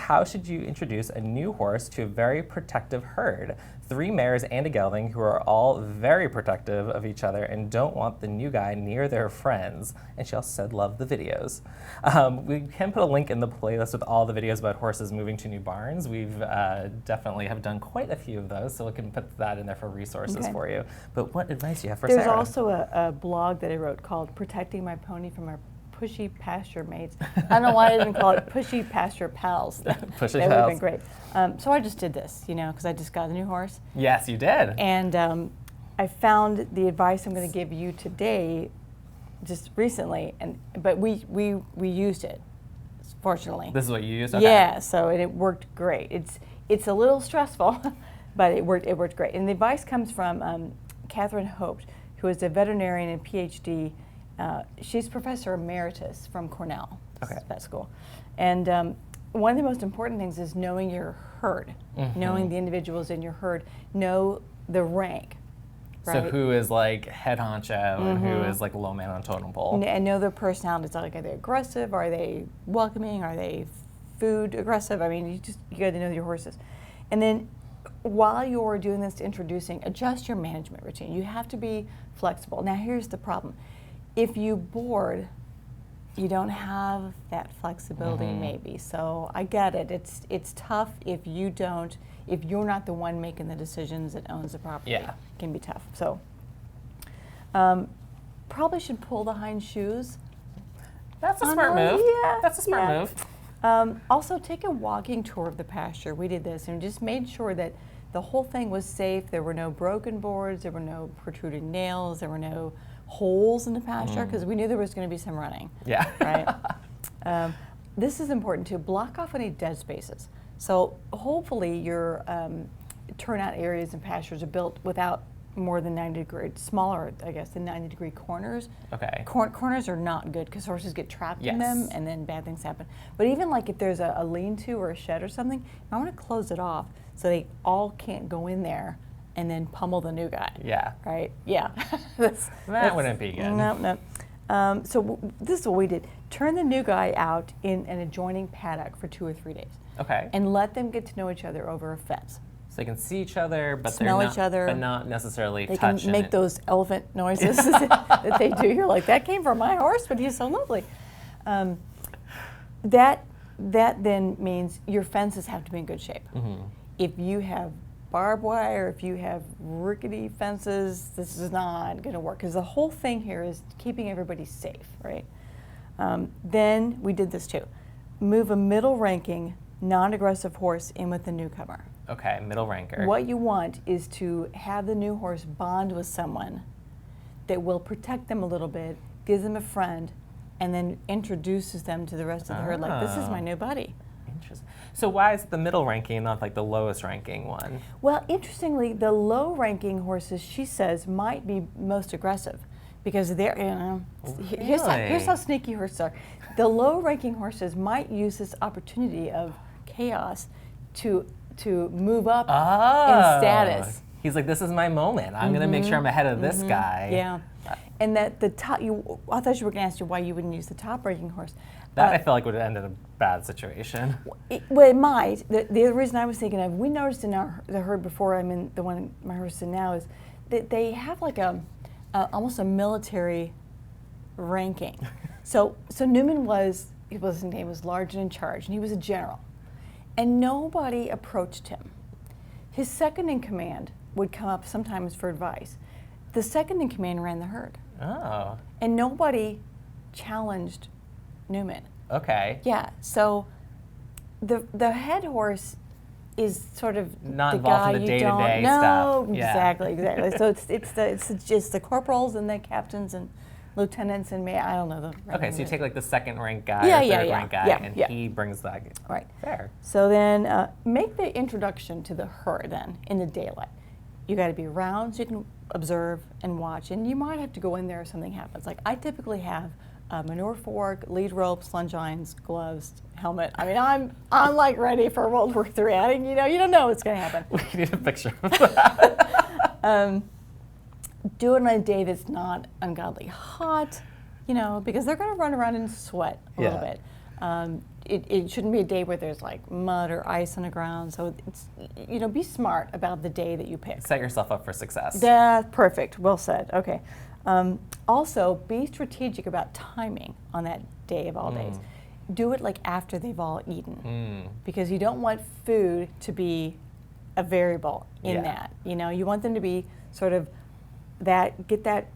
how should you introduce a new horse to a very protective herd? 3 mares and a gelding who are all very protective of each other and don't want the new guy near their friends. And she also said, love the videos. We can put a link in the playlist with all the videos about horses moving to new barns. We've definitely have done quite a few of those, so we can put that in there for resources for you. But what advice do you have for Sarah? There's also a blog that I wrote called Protecting My Pony from Our Pushy Pasture Mates. I don't know why I didn't call it Pushy Pasture Pals. Pushy That would have Pals. been great. So I just did this, because I just got a new horse. Yes, you did. And I found the advice I'm going to give you today just recently, but we used it, fortunately. This is what you used? Okay. Yeah, so it worked great. It's a little stressful, but it worked great. And the advice comes from Catherine Hope, who is a veterinarian and PhD. She's Professor Emeritus from Cornell Vet School. And one of the most important things is knowing your herd, knowing the individuals in your herd, know the rank. Right? So who is like head honcho and who is like low man on totem pole? And know their personalities. Like, are they aggressive? Are they welcoming? Are they food aggressive? I mean, you got to know your horses. And then while you're doing this introducing, adjust your management routine. You have to be flexible. Now here's the problem. If you board, you don't have that flexibility maybe. So I get it. It's tough if you're not the one making the decisions that owns the property. Yeah. It can be tough. So probably should pull the hind shoes. That's a smart move. Yeah, That's a smart move. Also, take a walking tour of the pasture. We did this and just made sure that the whole thing was safe. There were no broken boards. There were no protruding nails. There were no holes in the pasture because we knew there was going to be some running. Yeah. Right. This is important too. Block off any dead spaces. So hopefully your turnout areas and pastures are built without more than 90 degree, smaller, I guess, than 90-degree corners. Okay. Corners are not good because horses get trapped in them and then bad things happen. But even like if there's a lean-to or a shed or something, I want to close it off so they all can't go in there and then pummel the new guy. Yeah. Right? Yeah. That wouldn't be good. No. So this is what we did. Turn the new guy out in an adjoining paddock for 2 or 3 days. Okay. And let them get to know each other over a fence. So they can see each other, but Smell they're not, each other. but not necessarily They touch. can make those elephant noises that they do. You're like, that came from my horse, but he's so lovely. That then means your fences have to be in good shape. If you have barbed wire, if you have rickety fences, this is not going to work because the whole thing here is keeping everybody safe, right? Then we did this too. Move a middle-ranking, non-aggressive horse in with the newcomer. Okay, middle ranker. What you want is to have the new horse bond with someone that will protect them a little bit, gives them a friend, and then introduces them to the rest of the herd. Like, this is my new buddy. Interesting. So why is the middle ranking not like the lowest ranking one? Well, interestingly, the low-ranking horses, she says, might be most aggressive because they're, here's how sneaky horses are. The low-ranking horses might use this opportunity of chaos to move up in status. He's like, this is my moment. I'm going to make sure I'm ahead of this guy. Yeah. And that the top, I thought you were going to ask you why you wouldn't use the top-ranking horse. That I feel like would end in a bad situation. Well, it might. The other reason I was thinking of, we noticed in the herd before I'm in the one my horse is in now, is that they have like almost a military ranking. So Newman his name was large and in charge, and he was a general. And nobody approached him. His second in command would come up sometimes for advice. The second in command ran the herd. Oh. And nobody challenged Newman. Okay. Yeah, so the head horse is sort of not the involved guy in the you don't day-to-day know. stuff. Yeah. Exactly. So it's just the corporals and the captains and lieutenants and I don't know the. Okay, so you take like the second rank guy or third rank guy, and he brings that. Right. Fair. So then make the introduction to the herd then in the daylight. You got to be around so you can observe and watch, and you might have to go in there if something happens. Like I typically have a manure fork, lead ropes, lunge irons, gloves, helmet. I mean, I'm like ready for World War III. You don't know what's going to happen. We need a picture of that. Do it on a day that's not ungodly hot, because they're going to run around and sweat a little bit. it shouldn't be a day where there's like mud or ice on the ground. So it's, be smart about the day that you pick. Set yourself up for success. That's perfect. Well said. Okay. Also, be strategic about timing on that day of all days. Do it like after they've all eaten, because you don't want food to be a variable in that. You want them to be sort of get that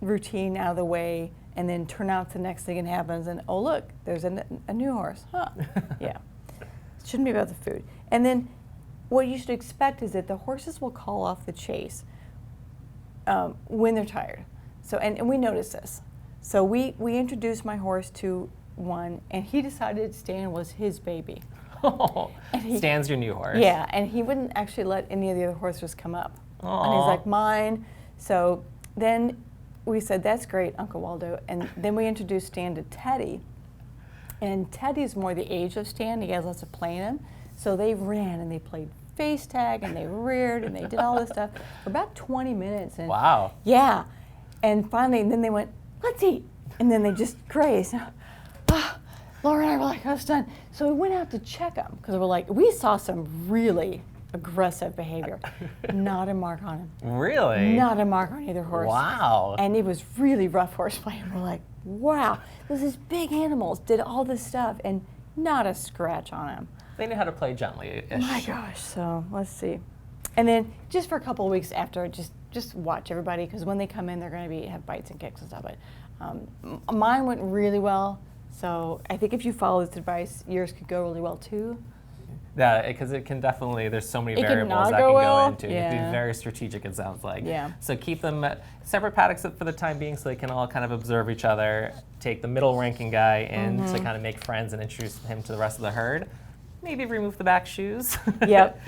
routine out of the way, and then turn out to the next thing that happens, and oh look, there's a new horse. Huh? Yeah. It shouldn't be about the food. And then what you should expect is that the horses will call off the chase when they're tired. So and we noticed this. So we introduced my horse to one, and he decided Stan was his baby. Stan's your new horse. Yeah, and he wouldn't actually let any of the other horses come up. Aww. And he's like, mine. So then we said, that's great, Uncle Waldo. And then we introduced Stan to Teddy. And Teddy's more the age of Stan. He has lots of play in him. So they ran and they played face tag and they reared and they did all this stuff for about 20 minutes. And wow. Yeah. And finally, then they went, let's eat. And then they just grazed. Laura and I were like, I was done. So we went out to check him because we're like, we saw some really aggressive behavior. Not a mark on him. Really? Not a mark on either horse. Wow. And it was really rough horseplay. And we're like, wow, these big animals did all this stuff and not a scratch on him. They knew how to play gently-ish. My gosh, so let's see. And then just for a couple of weeks after, just watch everybody, because when they come in, they're going to have bites and kicks and stuff. But mine went really well. So I think if you follow this advice, yours could go really well too. Yeah, because it can definitely, there's so many It variables cannot that go can well. go into it. You have to be very strategic, it sounds like. Yeah. So keep them separate paddocks for the time being so they can all kind of observe each other. Take the middle ranking guy in to kind of make friends and introduce him to the rest of the herd. Maybe remove the back shoes. Yep.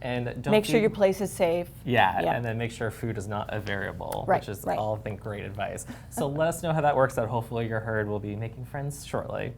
And don't make sure your place is safe. Yeah, Yep. and then make sure food is not a variable, Right, which is right. all, I think, great advice. So let us know how that works out. Hopefully your herd will be making friends shortly.